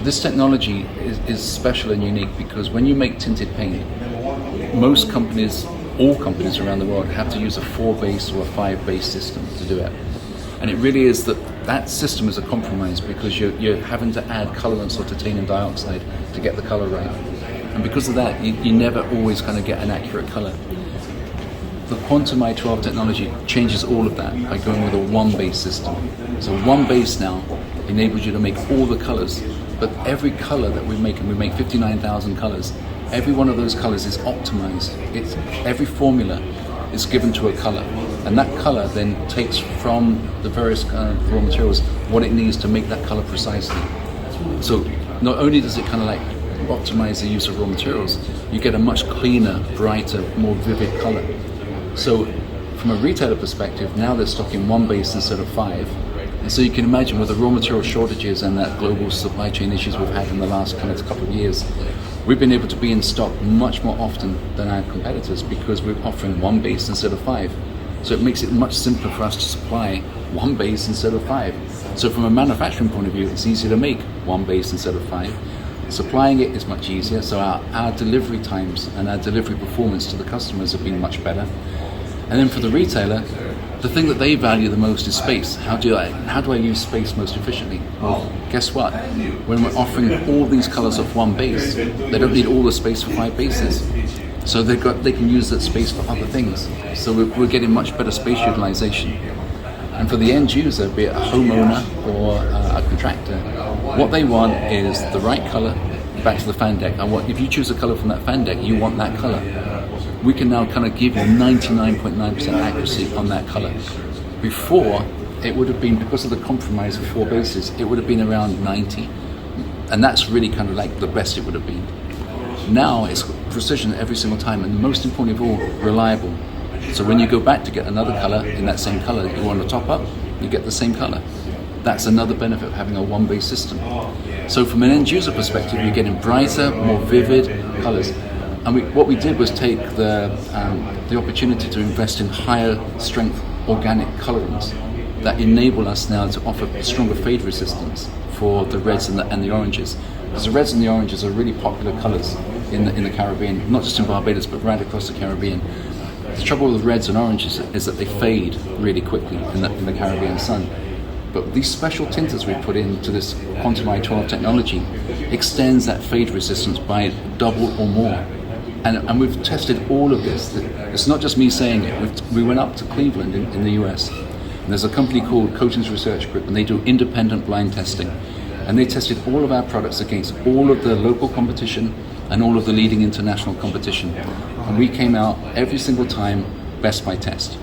this technology is special and unique because when you make tinted paint, most companies, all companies around the world have to use a 4-base or a 5-base system to do it. And it really is that system is a compromise because you're having to add colorants or titanium dioxide to get the color right. And because of that, you never always kind of get an accurate color. The Quantum I-12 technology changes all of that by going with a 1-base system. So 1 base now enables you to make all the colors, but every color that we make, and we make 59,000 colors, every one of those colors is optimized. Every formula is given to a color, and that color then takes from the various kind of raw materials what it needs to make that color precisely. So not only does it kind of like optimize the use of raw materials, you get a much cleaner, brighter, more vivid color. So from a retailer perspective, now they're stocking 1 base instead of 5. And so you can imagine with the raw material shortages and that global supply chain issues we've had in the last kind of couple of years, we've been able to be in stock much more often than our competitors because we're offering 1 base instead of 5. So it makes it much simpler for us to supply 1 base instead of 5. So from a manufacturing point of view, it's easier to make 1 base instead of 5. Supplying it is much easier, so our delivery times and our delivery performance to the customers have been much better. And then for the retailer, the thing that they value the most is space. How do I use space most efficiently? Well, guess what? When we're offering all these colors of 1 base, they don't need all the space for 5 bases. So they can use that space for other things. So we're getting much better space utilization. And for the end user, be it a homeowner or a contractor, what they want is the right color. Back to the fan deck. If you choose a color from that fan deck, you want that color. We can now kind of give you 99.9% accuracy on that color. Before, it would have been, because of the compromise of 4 bases, it would have been around 90. And that's really kind of like the best it would have been. Now it's precision every single time, and most important of all, reliable. So when you go back to get another color in that same color, you want to top up, you get the same color. That's another benefit of having a 1-base system. So from an end user perspective, you're getting brighter, more vivid colors. And what we did was take the opportunity to invest in higher strength organic colorants that enable us now to offer stronger fade resistance for the reds and the oranges. Because the reds and the oranges are really popular colors in the Caribbean, not just in Barbados, but right across the Caribbean. The trouble with reds and oranges is that they fade really quickly in the Caribbean sun. But these special tinters we put into this Quantum I-12 technology extends that fade resistance by double or more. And we've tested all of this. It's not just me saying it. We went up to Cleveland in the US. And there's a company called Coatings Research Group, and they do independent blind testing. And they tested all of our products against all of the local competition and all of the leading international competition. And we came out every single time best by test.